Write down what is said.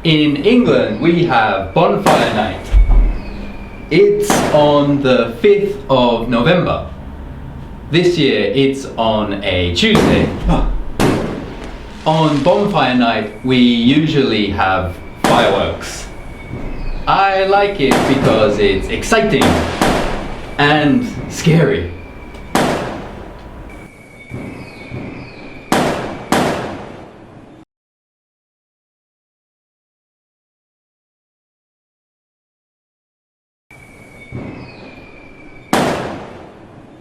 In England, we have Bonfire Night. It's on the 5th of November. This year, it's on a Tuesday. On Bonfire Night, we usually have fireworks. I like it because it's exciting and scary.